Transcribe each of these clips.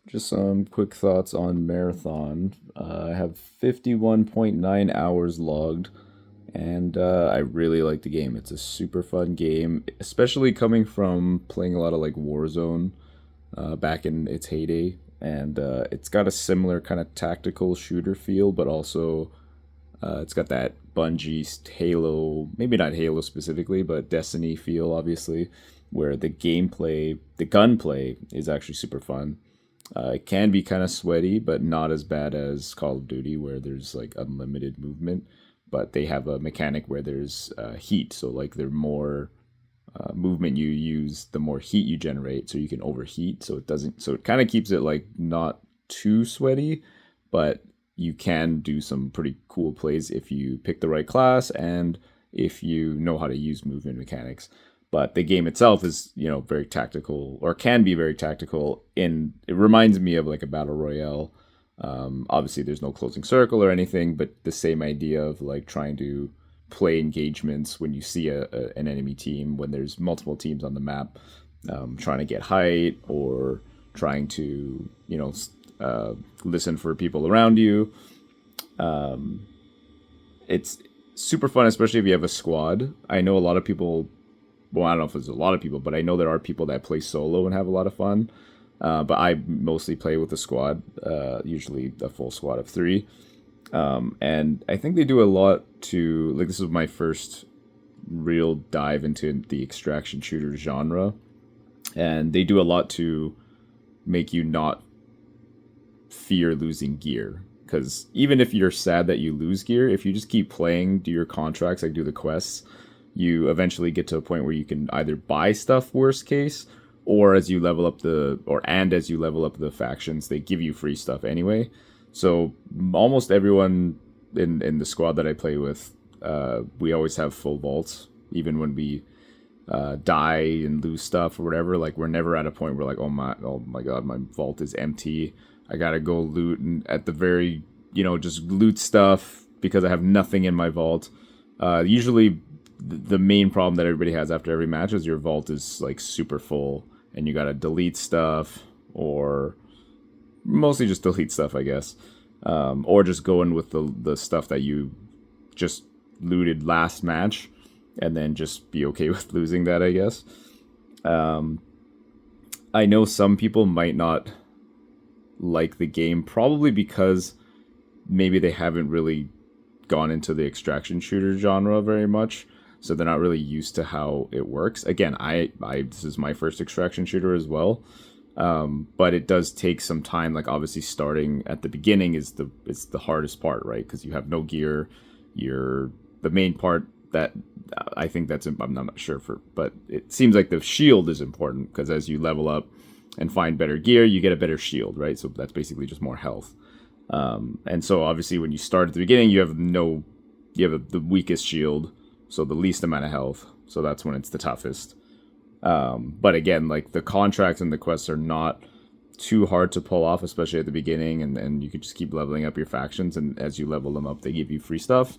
Just some quick thoughts on Marathon. I have 51.9 hours logged, and I really like the game. It's a super fun game, especially coming from playing a lot of like Warzone back in its heyday. And it's got a similar kind of tactical shooter feel, but also it's got that Bungie Halo, maybe not Halo specifically, but Destiny feel, obviously, where the gameplay, the gunplay is actually super fun. It can be kind of sweaty, but not as bad as Call of Duty, where there's like unlimited movement. But they have a mechanic where there's heat, so like the more movement you use, the more heat you generate, so you can overheat. So it doesn't. So it kind of keeps it like not too sweaty, but you can do some pretty cool plays if you pick the right class and if you know how to use movement mechanics. But the game itself is, very tactical, or can be very tactical. In it reminds me of like a battle royale. Obviously, there's no closing circle or anything, but the same idea of like trying to play engagements when you see an enemy team, when there's multiple teams on the map, trying to get height or trying to, listen for people around you. It's super fun, especially if you have a squad. I know a lot of people. Well, I don't know if there's a lot of people, but I know there are people that play solo and have a lot of fun. But I mostly play with a squad, usually a full squad of three. And I think they do a lot to, like, this was my first real dive into the extraction shooter genre. And they do a lot to make you not fear losing gear. Because even if you're sad that you lose gear, if you just keep playing, do your contracts, like do the quests, you eventually get to a point where you can either buy stuff, worst case, or as you level up the factions, they give you free stuff anyway. So almost everyone in the squad that I play with, we always have full vaults, even when we die and lose stuff or whatever. Like we're never at a point where like, oh my god, my vault is empty. I gotta go loot and at the very, just loot stuff because I have nothing in my vault. Usually, the main problem that everybody has after every match is your vault is like super full and you gotta delete stuff, or mostly just delete stuff, I guess, or just go in with the stuff that you just looted last match, and then just be okay with losing that, I guess. I know some people might not like the game, probably because maybe they haven't really gone into the extraction shooter genre very much, so they're not really used to how it works. Again, I this is my first extraction shooter as well, but it does take some time. Like obviously, starting at the beginning is the hardest part, right? Because you have no gear. You're the main part that I think that's I'm not sure for, but it seems like the shield is important because as you level up and find better gear, you get a better shield, right? So that's basically just more health. And so obviously when you start at the beginning, you have the weakest shield, so the least amount of health. So that's when it's the toughest. But again, like the contracts and the quests are not too hard to pull off, especially at the beginning, and you can just keep leveling up your factions, and as you level them up, they give you free stuff.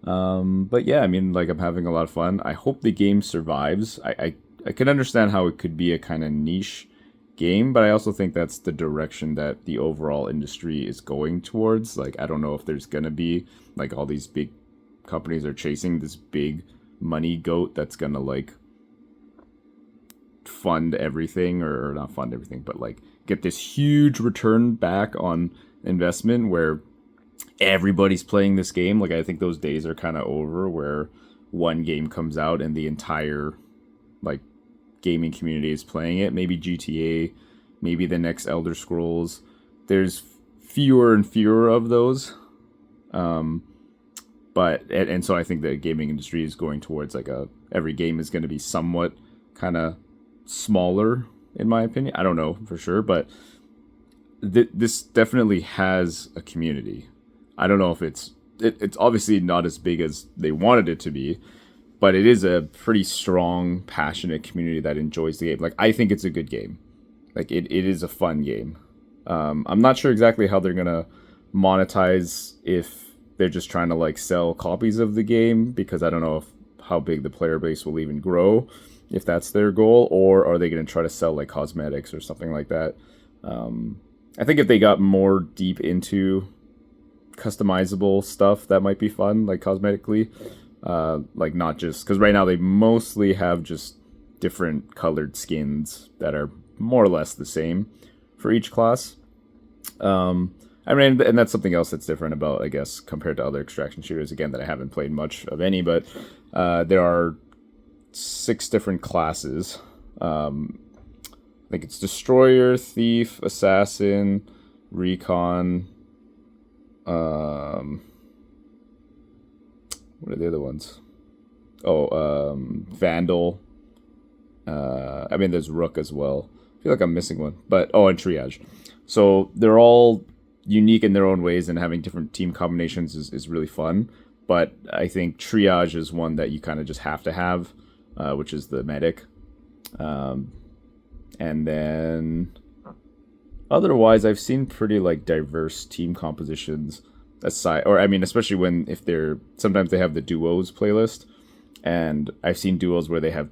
But yeah, I mean, like I'm having a lot of fun. I hope the game survives. I can understand how it could be a kind of niche game, but I also think that's the direction that the overall industry is going towards. Like, I don't know if there's gonna be like all these big companies are chasing this big money goat that's gonna like fund everything, or not fund everything, but like get this huge return back on investment where everybody's playing this game. Like, I think those days are kind of over where one game comes out and the entire like gaming community is playing it. Maybe GTA, maybe the next Elder Scrolls. There's fewer and fewer of those. Um, and so I think the gaming industry is going towards like a every game is going to be somewhat kind of smaller, in my opinion. I don't know for sure, but this definitely has a community. I don't know if it's obviously not as big as they wanted it to be, but it is a pretty strong, passionate community that enjoys the game. Like, I think it's a good game. Like, it is a fun game. I'm not sure exactly how they're gonna monetize, if they're just trying to like sell copies of the game, because I don't know if how big the player base will even grow if that's their goal, or are they going to try to sell like cosmetics or something like that. I think if they got more deep into customizable stuff, that might be fun, like cosmetically. Like not just because right now they mostly have just different colored skins that are more or less the same for each class. I mean, and that's something else that's different about, I guess, compared to other extraction shooters. Again, that I haven't played much of any, but there are 6 different classes. I think it's Destroyer, Thief, Assassin, Recon. Um, what are the other ones? Oh, Vandal. I mean, there's Rook as well. I feel like I'm missing one, but and Triage. So they're all unique in their own ways, and having different team combinations is really fun. But I think Triage is one that you kind of just have to have, which is the medic. And then otherwise, I've seen pretty like diverse team compositions aside, or I mean, especially when if they're sometimes they have the duos playlist, and I've seen duos where they have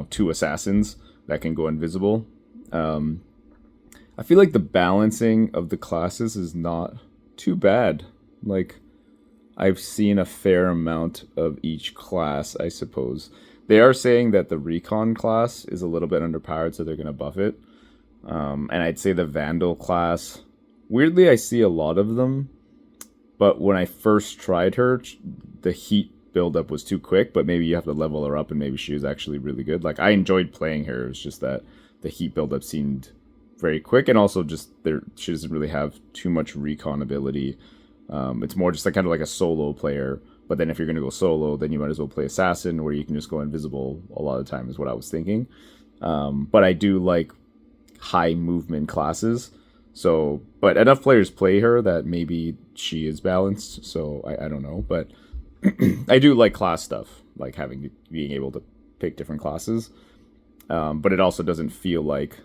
2 assassins that can go invisible. I feel like the balancing of the classes is not too bad. Like I've seen a fair amount of each class, I suppose. They are saying that the Recon class is a little bit underpowered, so they're going to buff it. And I'd say the Vandal class, weirdly, I see a lot of them. But when I first tried her, the heat buildup was too quick, but maybe you have to level her up and maybe she was actually really good. Like, I enjoyed playing her. It was just that the heat buildup seemed very quick, and also just she doesn't really have too much recon ability. It's more just like kind of like a solo player. But then if you're going to go solo, then you might as well play Assassin, where you can just go invisible a lot of the time, is what I was thinking. But I do like high movement classes. So, but enough players play her that maybe she is balanced. So I don't know. But I do like class stuff, like being able to pick different classes. But it also doesn't feel like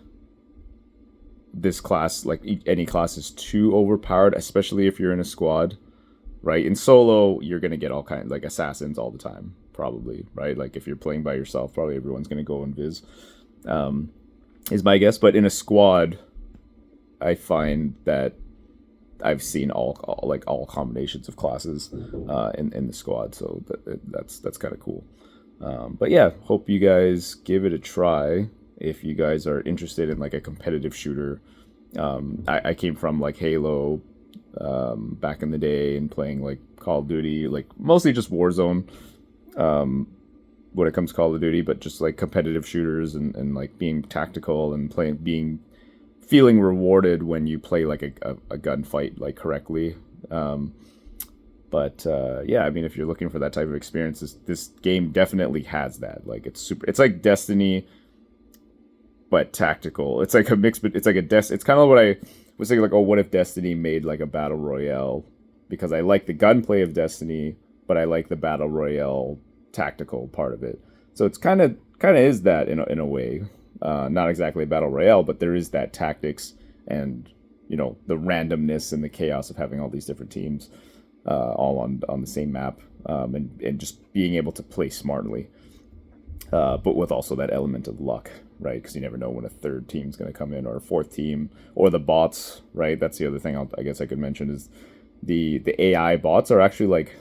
this class, like any class, is too overpowered, especially if you're in a squad. Right, in solo, you're gonna get all kinds like assassins all the time, probably. Right, like if you're playing by yourself, probably everyone's gonna go invis. Is my guess. But in a squad, I find that I've seen all combinations of classes in the squad, so that's kind of cool. But yeah, hope you guys give it a try if you guys are interested in like a competitive shooter. I came from like Halo back in the day and playing like Call of Duty, like mostly just Warzone when it comes to Call of Duty, but just like competitive shooters and like being tactical and feeling rewarded when you play like a gunfight like correctly. But yeah, I mean, if you're looking for that type of experience, this game definitely has that. Like it's like Destiny, but tactical. It's like a mix, but it's like it's kind of what I was thinking, like, oh, what if Destiny made like a battle royale? Because I like the gunplay of Destiny, but I like the battle royale tactical part of it. So it's kind of is that in a way. Not exactly a battle royale, but there is that tactics and the randomness and the chaos of having all these different teams all on the same map, and just being able to play smartly, but with also that element of luck, right? Because you never know when a third team's going to come in, or a fourth team, or the bots, right? That's the other thing I guess I could mention is the AI bots are actually like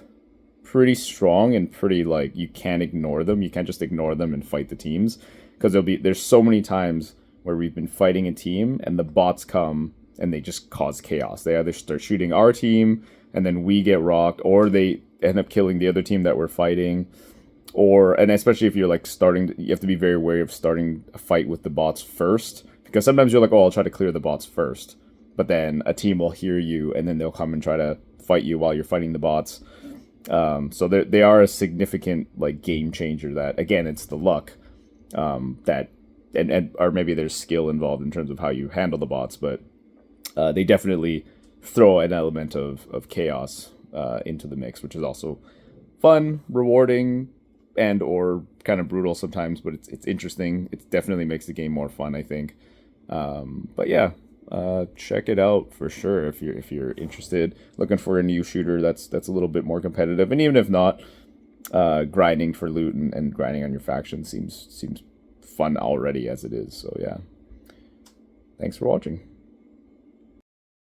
pretty strong and pretty like you can't ignore them. You can't just ignore them and fight the teams, because there's so many times where we've been fighting a team and the bots come and they just cause chaos. They either start shooting our team and then we get rocked, or they end up killing the other team that we're fighting. And especially if you're like you have to be very wary of starting a fight with the bots first, because sometimes you're like, oh, I'll try to clear the bots first, but then a team will hear you and then they'll come and try to fight you while you're fighting the bots. So they are a significant like game changer. That again, it's the luck that or maybe there's skill involved in terms of how you handle the bots, but they definitely throw an element of chaos into the mix, which is also fun, rewarding, and or kind of brutal sometimes, but it's interesting. It definitely makes the game more fun, I think. But yeah, check it out for sure if you're interested, looking for a new shooter that's a little bit more competitive, and even if not, grinding for loot and grinding on your faction seems fun already as it is. So yeah, thanks for watching.